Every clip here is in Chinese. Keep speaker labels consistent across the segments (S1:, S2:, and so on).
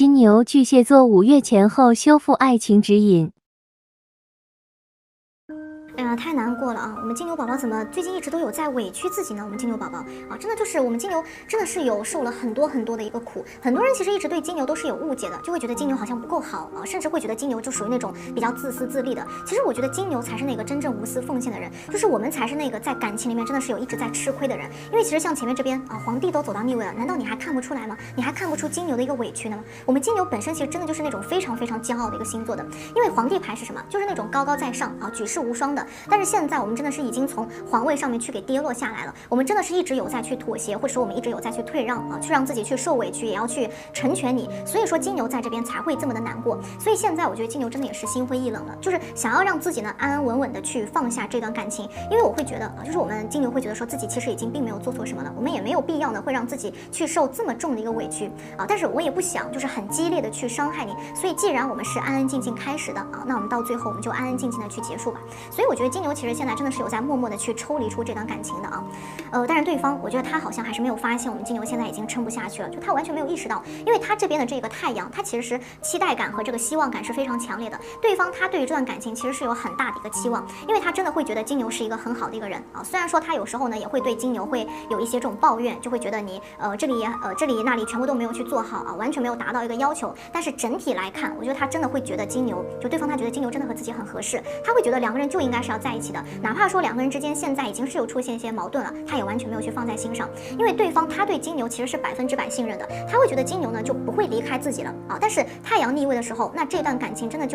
S1: 金牛、巨蟹座5月前后修复爱情指引。
S2: 哎呀，太难过了啊！我们金牛宝宝怎么最近一直都有在委屈自己呢？我们金牛宝宝啊，真的就是我们金牛真的是有受了很多的一个苦。很多人其实一直对金牛都是有误解的，就会觉得金牛好像不够好啊，甚至会觉得金牛就属于那种比较自私自利的。其实我觉得金牛才是那个真正无私奉献的人，就是我们才是那个在感情里面真的是有一直在吃亏的人。因为其实像前面这边啊，皇帝都走到逆位了，难道你还看不出来吗？你还看不出金牛的一个委屈呢吗？我们金牛本身其实真的就是那种非常骄傲的一个星座的，因为皇帝牌是什么？就是那种高高在上啊，举世无双的。但是现在我们真的是已经从皇位上面去给跌落下来了，我们真的是一直有在去妥协，或者说我们一直有在去退让啊，去让自己去受委屈，也要去成全你。所以说金牛在这边才会这么的难过。所以现在我觉得金牛真的也是心灰意冷了，就是想要让自己呢安安稳稳的去放下这段感情。因为我会觉得就是我们金牛会觉得说自己其实已经并没有做错什么了，我们也没有必要呢会让自己去受这么重的一个委屈啊。但是我也不想就是很激烈的去伤害你，所以既然我们是安安静静开始的啊，那我们到最后我们就安安静静的去结束吧。所以我觉得金牛其实现在真的是有在默默的去抽离出这段感情的啊，但是对方我觉得他好像还是没有发现我们金牛现在已经撑不下去了，就他完全没有意识到，因为他这边的这个太阳，他其实是期待感和这个希望感是非常强烈的。对方他对于这段感情其实是有很大的一个期望，因为他真的会觉得金牛是一个很好的一个人啊。虽然说他有时候呢也会对金牛会有一些这种抱怨，就会觉得你这里那里全部都没有去做好啊，完全没有达到一个要求。但是整体来看，我觉得他真的会觉得金牛就对方他觉得金牛真的和自己很合适，他会觉得两个人就应该是要在一起的，哪怕说两个人之间现在已经是有出现一些矛盾了，他也完全没有去放在心上，因为对方他对金牛其实是100%信任的，他会觉得金牛呢就不会离开自己了啊。但是太阳逆位的时候，那这段感情真的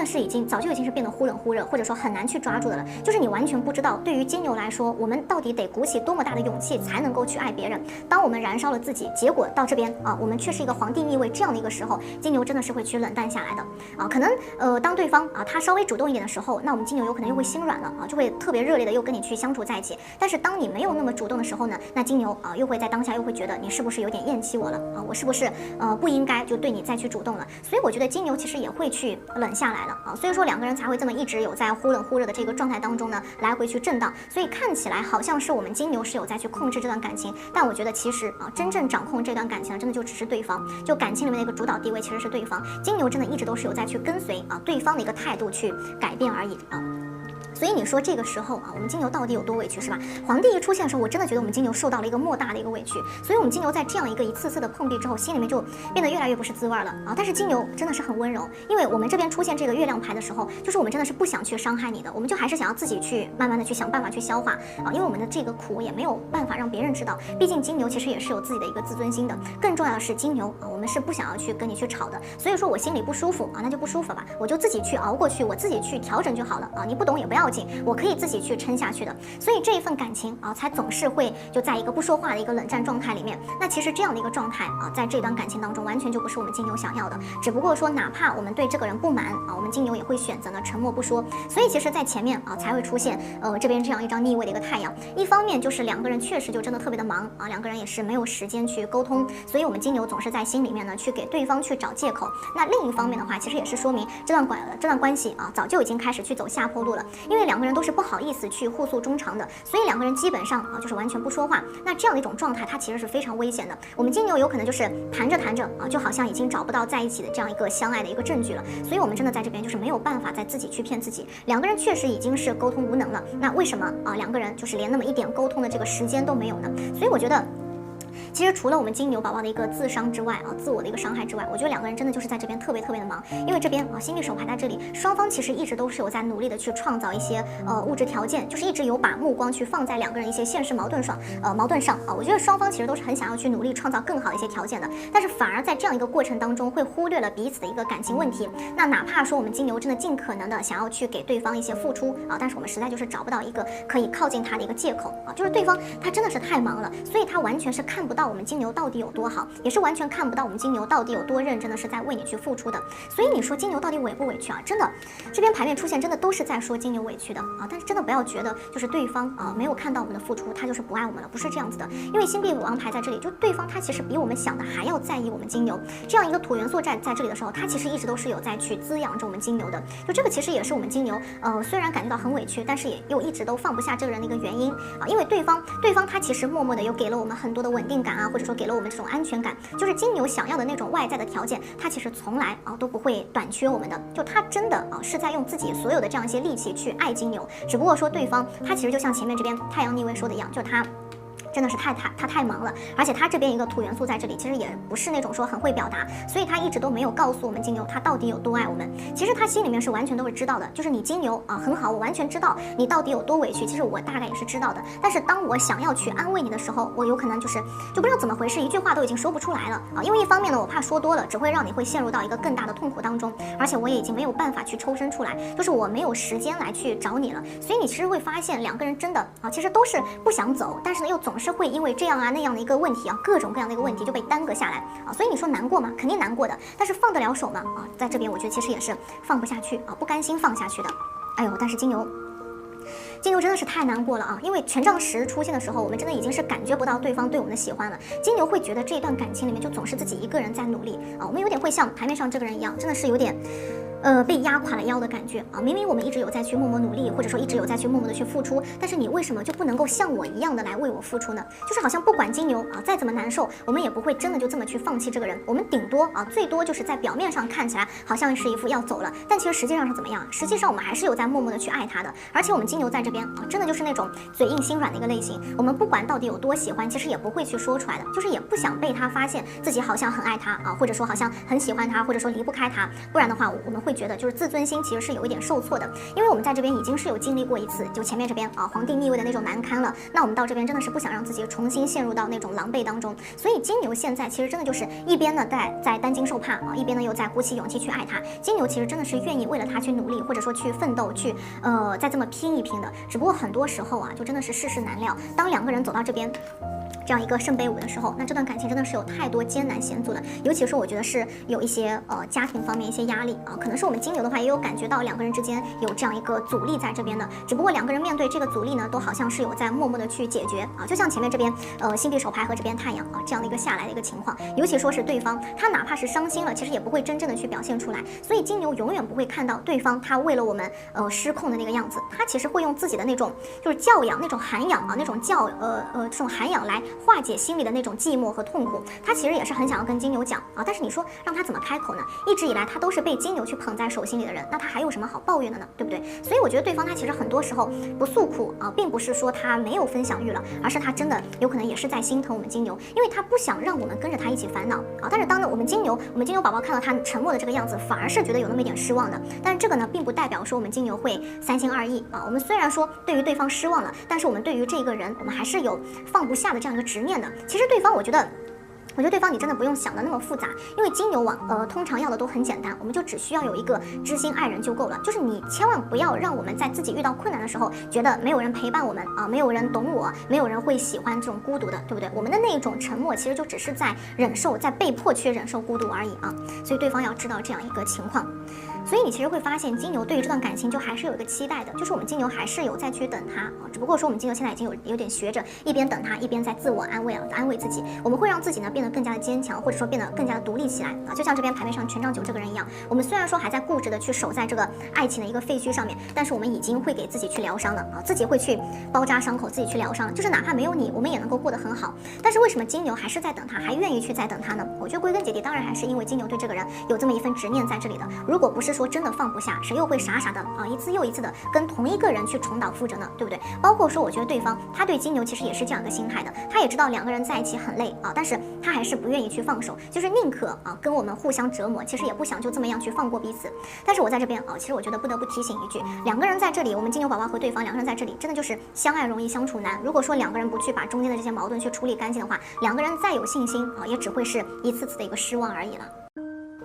S2: 是早就已经是变得忽冷忽热，或者说很难去抓住的了。就是你完全不知道，对于金牛来说，我们到底得鼓起多么大的勇气才能够去爱别人。当我们燃烧了自己，结果到这边啊，我们却是一个皇帝逆位这样的一个时候，金牛真的是会去冷淡下来的啊。可能当对方啊他稍微主动一点的时候，那我们金牛有可能又会心软了啊，就会特别热烈的又跟你去相处在一起。但是当你没有那么主动的时候呢，那金牛啊又会在当下又会觉得你是不是有点厌弃我了啊？我是不是不应该就对你再去主动了？所以我觉得金牛其实也会去冷下来了啊。所以说两个人才会这么一直有在忽冷忽热的这个状态当中呢来回去震荡。所以看起来好像是我们金牛是有在去控制这段感情，但我觉得其实啊真正掌控这段感情的真的就只是对方，就感情里面的一个主导地位其实是对方。金牛真的一直都是有在去跟随啊对方的一个态度去改变而已啊。所以你说这个时候啊，我们金牛到底有多委屈是吧？皇帝一出现的时候，我真的觉得我们金牛受到了一个莫大的一个委屈。所以我们金牛在这样一次次的碰壁之后，心里面就变得越来越不是滋味了啊。但是金牛真的是很温柔，因为我们这边出现这个月亮牌的时候，就是我们真的是不想去伤害你的，我们就还是想要自己去慢慢的去想办法去消化啊。因为我们的这个苦也没有办法让别人知道，毕竟金牛其实也是有自己的一个自尊心的。更重要的是金牛啊，我们是不想要去跟你去吵的。所以说我心里不舒服啊，那就不舒服吧，我就自己去熬过去，我自己去调整就好了啊。你不懂也不要紧，我可以自己去撑下去的。所以这一份感情啊，才总是会就在一个不说话的一个冷战状态里面。那其实这样的一个状态啊，在这段感情当中，完全就不是我们金牛想要的。只不过说，哪怕我们对这个人不满啊，我们金牛也会选择呢沉默不说。所以其实，在前面啊，才会出现这边这样一张逆位的一个太阳。一方面就是两个人确实就真的特别的忙啊，两个人也是没有时间去沟通，所以我们金牛总是在心里面呢去给对方去找借口。那另一方面的话，其实也是说明这段关系啊，早就已经开始去走下坡路了，因为两个人都是不好意思去互诉衷肠的，所以两个人基本上啊就是完全不说话。那这样的一种状态，它其实是非常危险的。我们金牛有可能就是谈着啊，就好像已经找不到在一起的这样一个相爱的一个证据了。所以我们真的在这边就是没有办法再自己去骗自己，两个人确实已经是沟通无能了。那为什么啊两个人就是连那么一点沟通的这个时间都没有呢？所以我觉得。其实除了我们金牛宝宝的一个自伤之外啊，自我的一个伤害之外，我觉得两个人真的就是在这边特别的忙，因为这边啊星币手牌在这里，双方其实一直都是有在努力的去创造一些物质条件，就是一直有把目光去放在两个人一些现实矛盾上啊。我觉得双方其实都是很想要去努力创造更好的一些条件的，但是反而在这样一个过程当中会忽略了彼此的一个感情问题。那哪怕说我们金牛真的尽可能的想要去给对方一些付出啊，但是我们实在就是找不到一个可以靠近他的一个借口啊，就是对方他真的是太忙了，所以他完全是看不到我们金牛到底有多好，也是完全看不到我们金牛到底有多认真的是在为你去付出的。所以你说金牛到底委不委屈啊？真的，这边牌面出现真的都是在说金牛委屈的啊。但是真的不要觉得就是对方啊没有看到我们的付出，他就是不爱我们了，不是这样子的。因为星币王牌在这里，就对方他其实比我们想的还要在意我们金牛。这样一个土元素在这里的时候，他其实一直都是有在去滋养着我们金牛的。就这个其实也是我们金牛虽然感觉到很委屈，但是也又一直都放不下这个人的一个原因啊。因为对方他其实默默的又给了我们很多的稳定感。感啊，或者说给了我们这种安全感，就是金牛想要的那种外在的条件，它其实从来都不会短缺我们的，就他真的是在用自己所有的这样一些力气去爱金牛，只不过说对方他其实就像前面这边太阳逆位说的一样，就他真的是他太忙了，而且他这边一个土元素在这里，其实也不是那种说很会表达，所以他一直都没有告诉我们金牛他到底有多爱我们。其实他心里面是完全都是知道的，就是你金牛很好，我完全知道你到底有多委屈，其实我大概也是知道的。但是当我想要去安慰你的时候，我有可能就不知道怎么回事，一句话都已经说不出来了因为一方面呢，我怕说多了只会让你会陷入到一个更大的痛苦当中，而且我也已经没有办法去抽身出来，就是我没有时间来去找你了。所以你其实会发现两个人真的其实都是不想走，但是呢又总是会因为这样那样的一个问题各种各样的一个问题就被耽搁下来所以你说难过吗？肯定难过的，但是放得了手吗？在这边我觉得其实也是放不下去不甘心放下去的。哎呦，但是金牛真的是太难过了因为权杖10出现的时候，我们真的已经是感觉不到对方对我们的喜欢了。金牛会觉得这一段感情里面就总是自己一个人在努力我们有点会像台面上这个人一样，真的是有点被压垮了腰的感觉明明我们一直有在去默默努力，或者说一直有在去默默的去付出，但是你为什么就不能够像我一样的来为我付出呢？就是好像不管金牛再怎么难受，我们也不会真的就这么去放弃这个人，我们顶多最多就是在表面上看起来好像是一副要走了，但其实实际上是怎么样？实际上我们还是有在默默的去爱他的。而且我们金牛在这边真的就是那种嘴硬心软的一个类型，我们不管到底有多喜欢，其实也不会去说出来的，就是也不想被他发现自己好像很爱他或者说好像很喜欢他，或者说离不开他，不然的话我们会觉得就是自尊心其实是有一点受挫的。因为我们在这边已经是有经历过一次，就前面这边皇帝逆位的那种难堪了，那我们到这边真的是不想让自己重新陷入到那种狼狈当中。所以金牛现在其实真的就是一边呢在担惊受怕一边呢又在鼓起勇气去爱他。金牛其实真的是愿意为了他去努力，或者说去奋斗，去再这么拼一拼的。只不过很多时候就真的是世事难料，当两个人走到这边这样一个圣杯5的时候，那这段感情真的是有太多艰难险阻的，尤其是我觉得是有一些家庭方面一些压力可能是我们金牛的话也有感觉到两个人之间有这样一个阻力在这边的，只不过两个人面对这个阻力呢，都好像是有在默默的去解决就像前面这边星币手牌和这边太阳这样的一个下来的一个情况，尤其说是对方他哪怕是伤心了，其实也不会真正的去表现出来，所以金牛永远不会看到对方他为了我们失控的那个样子，他其实会用自己的那种就是教养那种涵养那种这种涵养来化解心里的那种寂寞和痛苦。他其实也是很想要跟金牛讲但是你说让他怎么开口呢？一直以来他都是被金牛去捧在手心里的人，那他还有什么好抱怨的呢？对不对？所以我觉得对方他其实很多时候不诉苦并不是说他没有分享欲了，而是他真的有可能也是在心疼我们金牛，因为他不想让我们跟着他一起烦恼但是当我们金牛宝宝看到他沉默的这个样子，反而是觉得有那么一点失望的。但是这个呢，并不代表说我们金牛会三心二意我们虽然说对于对方失望了，但是我们对于这个人，我们还是有放不下的这样一个执念的。其实对方，我觉得对方你真的不用想的那么复杂，因为金牛通常要的都很简单，我们就只需要有一个知心爱人就够了。就是你千万不要让我们在自己遇到困难的时候，觉得没有人陪伴我们没有人懂我，没有人会喜欢这种孤独的，对不对？我们的那种沉默，其实就只是在忍受，在被迫去忍受孤独而已所以对方要知道这样一个情况。所以你其实会发现，金牛对于这段感情就还是有一个期待的，就是我们金牛还是有再去等他只不过说我们金牛现在已经有点学着一边等他，一边在自我安慰安慰自己。我们会让自己呢变得更加的坚强，或者说变得更加的独立起来就像这边牌面上权杖9这个人一样，我们虽然说还在固执的去守在这个爱情的一个废墟上面，但是我们已经会给自己去疗伤了自己会去包扎伤口，自己去疗伤，就是哪怕没有你，我们也能够过得很好。但是为什么金牛还是在等他，还愿意去再等他呢？我觉得归根结底，当然还是因为金牛对这个人有这么一份执念在这里的。如果不是说真的放不下，谁又会傻傻的一次又一次的跟同一个人去重蹈覆辙呢？对不对？包括说我觉得对方他对金牛其实也是这样一个心态的，他也知道两个人在一起很累但是他还是不愿意去放手，就是宁可跟我们互相折磨，其实也不想就这么样去放过彼此。但是我在这边其实我觉得不得不提醒一句，两个人在这里，我们金牛宝宝和对方两个人在这里，真的就是相爱容易相处难。如果说两个人不去把中间的这些矛盾去处理干净的话，两个人再有信心也只会是一次次的一个失望而已了。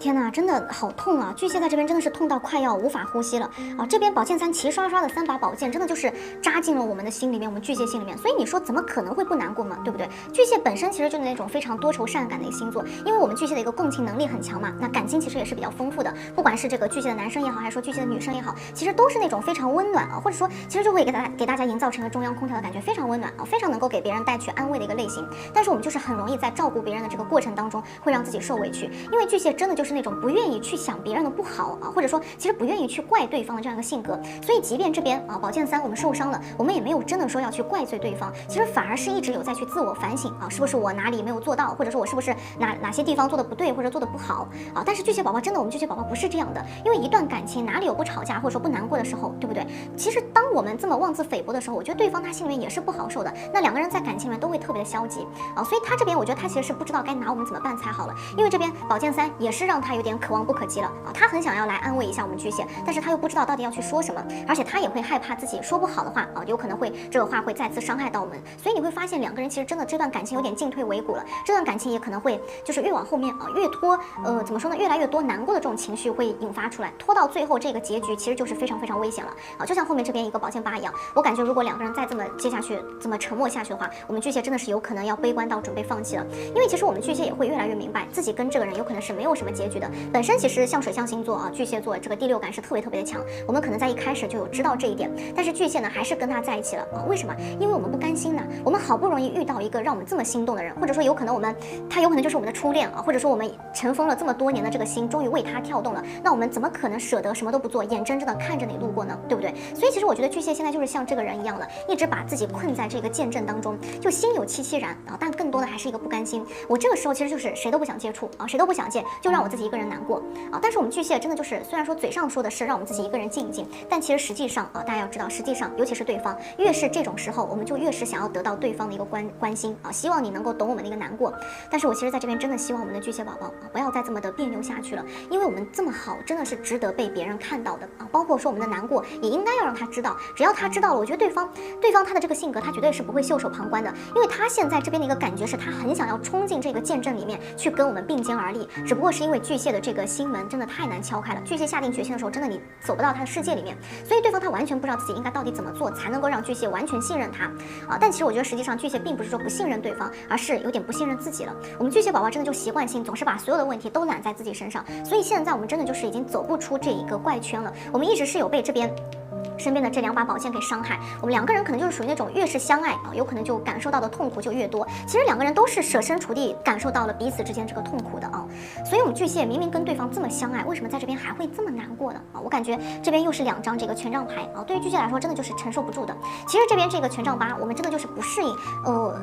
S2: 天哪，真的好痛啊！巨蟹在这边真的是痛到快要无法呼吸了这边宝剑3齐刷刷的3把宝剑，真的就是扎进了我们的心里面，我们巨蟹心里面。所以你说怎么可能会不难过嘛？对不对？巨蟹本身其实就是那种非常多愁善感的一个星座，因为我们巨蟹的一个共情能力很强嘛，那感情其实也是比较丰富的。不管是这个巨蟹的男生也好，还是说巨蟹的女生也好，其实都是那种非常温暖或者说其实就会给大家营造成一个中央空调的感觉，非常温暖非常能够给别人带去安慰的一个类型。但是我们就是很容易在照顾别人的这个过程当中，会让自己受委屈，因为巨蟹真的就是是那种不愿意去想别人的不好啊，或者说其实不愿意去怪对方的这样一个性格。所以即便这边啊宝剑三我们受伤了，我们也没有真的说要去怪罪对方，其实反而是一直有在去自我反省啊，是不是我哪里没有做到，或者说我是不是哪些地方做的不对或者做的不好啊。但是巨蟹宝宝真的，我们巨蟹宝宝不是这样的，因为一段感情哪里有不吵架或者说不难过的时候，对不对？其实当我们这么妄自菲薄的时候，我觉得对方他心里面也是不好受的，那两个人在感情里面都会特别的消极啊。所以他这边我觉得他其实是不知道该拿我们怎么办才好了，因为这边宝剑三也是让他有点可望不可及了啊，他很想要来安慰一下我们巨蟹，但是他又不知道到底要去说什么，而且他也会害怕自己说不好的话啊，有可能会这个话会再次伤害到我们。所以你会发现两个人其实真的这段感情有点进退维谷了，这段感情也可能会就是越往后面啊越拖，怎么说呢，越来越多难过的这种情绪会引发出来，拖到最后这个结局其实就是非常非常危险了啊，就像后面这边一个宝剑八一样，我感觉如果两个人再这么接下去这么沉默下去的话，我们巨蟹真的是有可能要悲观到准备放弃了。因为其实我们巨蟹也会越来越明白自己跟这个人有可能是没有什么结局的，本身其实像水象星座啊，巨蟹座这个第六感是特别特别的强，我们可能在一开始就有知道这一点，但是巨蟹呢还是跟他在一起了啊，为什么？因为我们不甘心呢，我们好不容易遇到一个让我们这么心动的人，或者说有可能他有可能就是我们的初恋啊，或者说我们尘封了这么多年的这个心终于为他跳动了，那我们怎么可能舍得什么都不做，眼睁睁的看着你路过呢？对不对？所以其实我觉得巨蟹现在就是像这个人一样的，一直把自己困在这个见证当中，就心有戚戚然啊，但更多的还是一个不甘心。我这个时候其实就是谁都不想接触啊，谁都不想见，就让我自己一个人难过啊。但是我们巨蟹真的就是虽然说嘴上说的是让我们自己一个人静一静，但其实实际上啊，大家要知道，实际上尤其是对方，越是这种时候，我们就越是想要得到对方的一个关心啊，希望你能够懂我们的一个难过。但是我其实在这边真的希望我们的巨蟹宝宝啊，不要再这么的别扭下去了，因为我们这么好，真的是值得被别人看到的啊。包括说我们的难过，也应该要让他知道，只要他知道了，我觉得对方他的这个性格，他绝对是不会袖手旁观的，因为他现在这边的一个感觉是他很想要冲进这个见证里面去跟我们并肩而立，只不过是因为巨蟹的这个心门真的太难敲开了，巨蟹下定决心的时候，真的你走不到他的世界里面，所以对方他完全不知道自己应该到底怎么做才能够让巨蟹完全信任他啊。但其实我觉得实际上巨蟹并不是说不信任对方，而是有点不信任自己了。我们巨蟹宝宝真的就习惯性总是把所有的问题都揽在自己身上，所以现在我们真的就是已经走不出这一个怪圈了，我们一直是有被这边身边的这两把宝剑给伤害，我们两个人可能就是属于那种越是相爱啊，有可能就感受到的痛苦就越多。其实两个人都是设身处地感受到了彼此之间这个痛苦的啊，所以我们巨蟹明明跟对方这么相爱，为什么在这边还会这么难过呢？啊，我感觉这边又是两张这个权杖牌啊，对于巨蟹来说真的就是承受不住的。其实这边这个权杖八，我们真的就是不适应，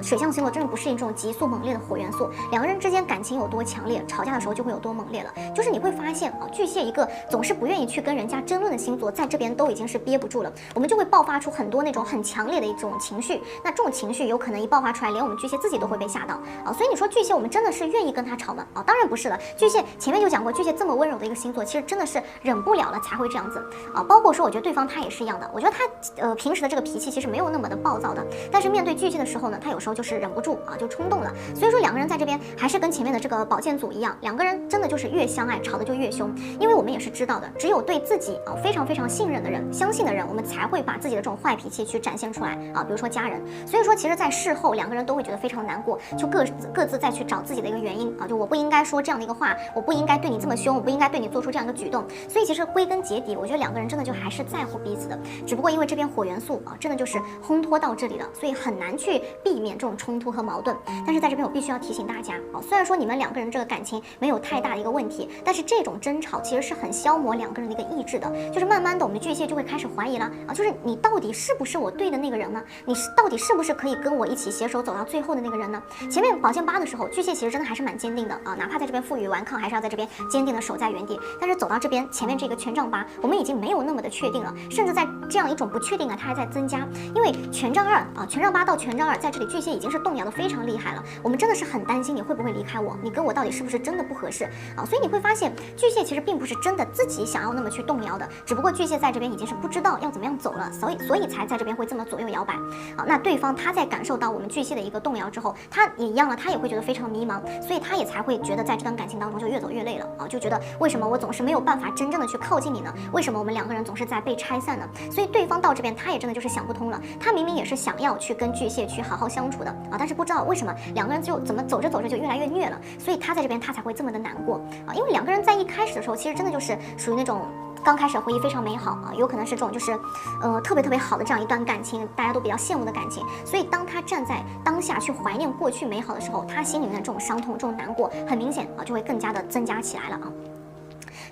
S2: 水象星座真的不适应这种急速猛烈的火元素，两个人之间感情有多强烈，吵架的时候就会有多猛烈了。就是你会发现啊，巨蟹一个总是不愿意去跟人家争论的星座，在这边都已经是憋不住了，我们就会爆发出很多那种很强烈的一种情绪，那这种情绪有可能一爆发出来，连我们巨蟹自己都会被吓到啊。所以你说巨蟹我们真的是愿意跟他吵吗？啊，当然不是了。巨蟹前面就讲过，巨蟹这么温柔的一个星座，其实真的是忍不了了才会这样子啊。包括说，我觉得对方他也是一样的，我觉得他平时的这个脾气其实没有那么的暴躁的，但是面对巨蟹的时候呢，他有时候就是忍不住啊，就冲动了。所以说两个人在这边还是跟前面的这个宝剑组一样，两个人真的就是越相爱吵得就越凶，因为我们也是知道的，只有对自己啊非常非常信任的人、相信的人，我们才会把自己的这种坏脾气去展现出来啊，比如说家人。所以说其实在事后两个人都会觉得非常难过，就各自再去找自己的一个原因啊，就我不应该说这样的一个话，我不应该对你这么凶，我不应该对你做出这样一个举动。所以其实归根结底，我觉得两个人真的就还是在乎彼此的，只不过因为这边火元素啊，真的就是烘托到这里了，所以很难去避免这种冲突和矛盾。但是在这边我必须要提醒大家啊，虽然说你们两个人这个感情没有太大的一个问题，但是这种争吵其实是很消磨两个人的一个意志的，就是慢慢的我们巨蟹就会开始怀疑了啊，就是你到底是不是我对的那个人呢？你到底是不是可以跟我一起携手走到最后的那个人呢？前面宝剑八的时候，巨蟹其实真的还是蛮坚定的啊，哪怕在这边负隅顽抗，还是要在这边坚定的守在原地。但是走到这边前面这个权杖八，我们已经没有那么的确定了，甚至在这样一种不确定感，它还在增加。因为权杖二啊，权杖八到权杖二，在这里巨蟹已经是动摇的非常厉害了，我们真的是很担心你会不会离开我，你跟我到底是不是真的不合适啊？所以你会发现巨蟹其实并不是真的自己想要那么去动摇的，只不过巨蟹在这边已经是不知道要怎么样走了，所以才在这边会这么左右摇摆啊。那对方他在感受到我们巨蟹的一个动摇之后，他也一样了，他也会觉得非常迷茫，所以他也才会觉得在这段感情当中就越走越累了啊，就觉得为什么我总是没有办法真正的去靠近你呢？为什么我们两个人总是在被拆散呢？所以对方到这边他也真的就是想不通了，他明明也是想要去跟巨蟹去好好相处的啊，但是不知道为什么两个人就怎么走着走着就越来越虐了，所以他在这边他才会这么的难过啊，因为两个人在一开始的时候其实真的就是属于那种刚开始回忆非常美好啊，有可能是这种就是特别特别好的这样一段感情，大家都比较羡慕的感情，所以当他站在当下去怀念过去美好的时候，他心里面的这种伤痛、这种难过，很明显啊就会更加的增加起来了啊。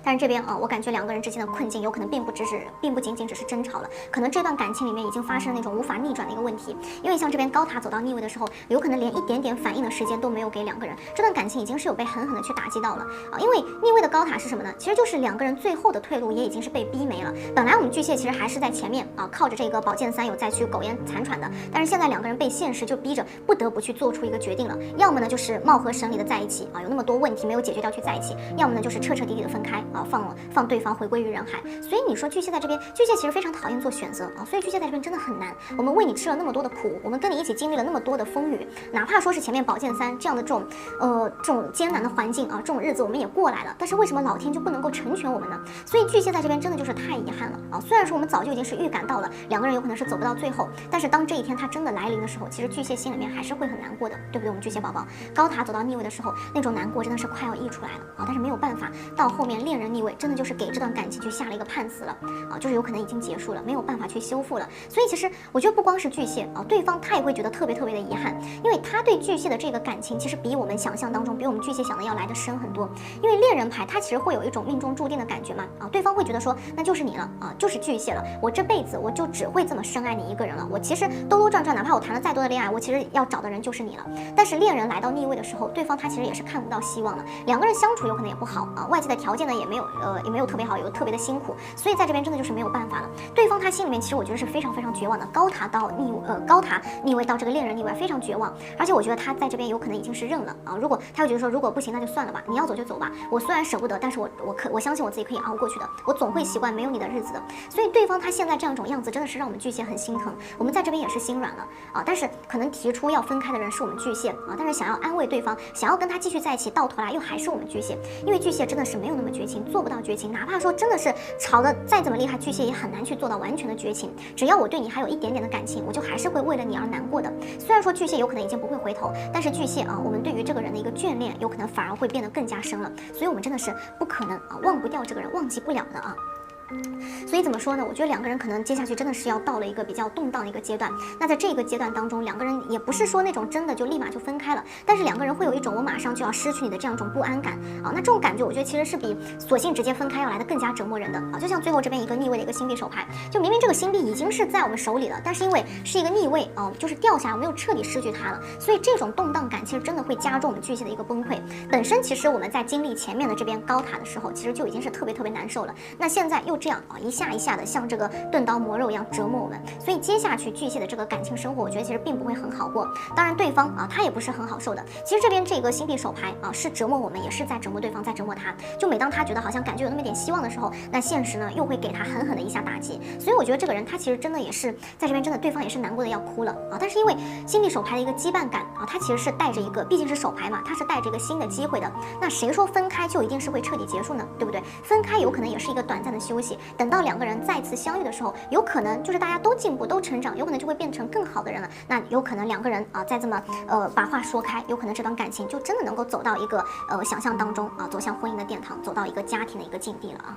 S2: 但是这边啊，我感觉两个人之间的困境有可能并不仅仅只是争吵了，可能这段感情里面已经发生那种无法逆转的一个问题。因为像这边高塔走到逆位的时候，有可能连一点点反应的时间都没有给两个人，这段感情已经是有被狠狠的去打击到了啊。因为逆位的高塔是什么呢？其实就是两个人最后的退路也已经是被逼没了。本来我们巨蟹其实还是在前面啊，靠着这个宝剑三有再去苟延残喘的，但是现在两个人被现实就逼着不得不去做出一个决定了，要么呢就是貌合神离的在一起啊，有那么多问题没有解决掉去在一起，要么呢就是彻彻底底的分开啊，放对方回归于人海。所以你说巨蟹在这边，巨蟹其实非常讨厌做选择啊，所以巨蟹在这边真的很难。我们为你吃了那么多的苦，我们跟你一起经历了那么多的风雨，哪怕说是前面宝剑三这样的这种艰难的环境啊，这种日子我们也过来了，但是为什么老天就不能够成全我们呢？所以巨蟹在这边真的就是太遗憾了啊！虽然说我们早就已经是预感到了两个人有可能是走不到最后，但是当这一天它真的来临的时候，其实巨蟹心里面还是会很难过的，对不对？我们巨蟹宝宝高塔走到逆位的时候，那种难过真的是快要溢出来了啊！但是没有办法，到后面恋人逆位真的就是给这段感情去下了一个判词了啊，就是有可能已经结束了，没有办法去修复了。所以其实我觉得不光是巨蟹啊，对方他也会觉得特别的遗憾，因为他对巨蟹的这个感情其实比我们想象当中，比我们巨蟹想的要来的深很多。因为恋人牌它其实会有一种命中注定的感觉嘛啊，对方会觉得说那就是你了啊，就是巨蟹了，我这辈子我就只会这么深爱你一个人了，我其实兜兜转转，哪怕我谈了再多的恋爱，我其实要找的人就是你了。但是恋人来到逆位的时候，对方他其实也是看不到希望了，两个人相处有可能也不好啊，外界的条件呢也没有特别好，有特别的辛苦，所以在这边真的就是没有办法了。对方他心里面其实我觉得是非常绝望的，高塔逆位到这个恋人逆位非常绝望，而且我觉得他在这边有可能已经是认了啊，如果他会觉得说如果不行那就算了吧，你要走就走吧，我虽然舍不得，但是我相信我自己可以熬过去的，我总会习惯没有你的日子的。所以对方他现在这样一种样子真的是让我们巨蟹很心疼，我们在这边也是心软了啊，但是可能提出要分开的人是我们巨蟹啊，但是想要安慰对方，想要跟他继续在一起，到头来又还是我们巨蟹，因为巨蟹真的是没有那么绝情，做不到绝情，哪怕说真的是吵得再怎么厉害，巨蟹也很难去做到完全的绝情。只要我对你还有一点点的感情，我就还是会为了你而难过的。虽然说巨蟹有可能已经不会回头，但是巨蟹啊，我们对于这个人的一个眷恋，有可能反而会变得更加深了。所以我们真的是不可能啊忘不掉这个人，忘记不了的啊。所以怎么说呢？我觉得两个人可能接下去真的是要到了一个比较动荡的一个阶段。那在这个阶段当中，两个人也不是说那种真的就立马就分开了，但是两个人会有一种我马上就要失去你的这样一种不安感啊。那这种感觉，我觉得其实是比索性直接分开要来的更加折磨人的啊。就像最后这边一个逆位的一个星币手牌，就明明这个星币已经是在我们手里了，但是因为是一个逆位啊，就是掉下来，我没有彻底失去它了，所以这种动荡感其实真的会加重我们巨蟹的一个崩溃。本身其实我们在经历前面的这边高塔的时候，其实就已经是特别难受了。那现在又这样啊，一下的像这个钝刀磨肉一样折磨我们，所以接下去巨蟹的这个感情生活，我觉得其实并不会很好过。当然对方啊，他也不是很好受的。其实这边这个星币手牌啊，是折磨我们，也是在折磨对方，在折磨他。就每当他觉得好像感觉有那么点希望的时候，那现实呢又会给他狠狠的一下打击。所以我觉得这个人他其实真的也是在这边真的对方也是难过的要哭了啊。但是因为星币手牌的一个羁绊感啊，他其实是带着一个，毕竟是手牌嘛，他是带着一个新的机会的。那谁说分开就一定是会彻底结束呢？对不对？分开有可能也是一个短暂的休息，等到两个人再次相遇的时候，有可能就是大家都进步都成长，有可能就会变成更好的人了。那有可能两个人啊再这么把话说开，有可能这段感情就真的能够走到一个想象当中啊，走向婚姻的殿堂，走到一个家庭的一个境地了啊。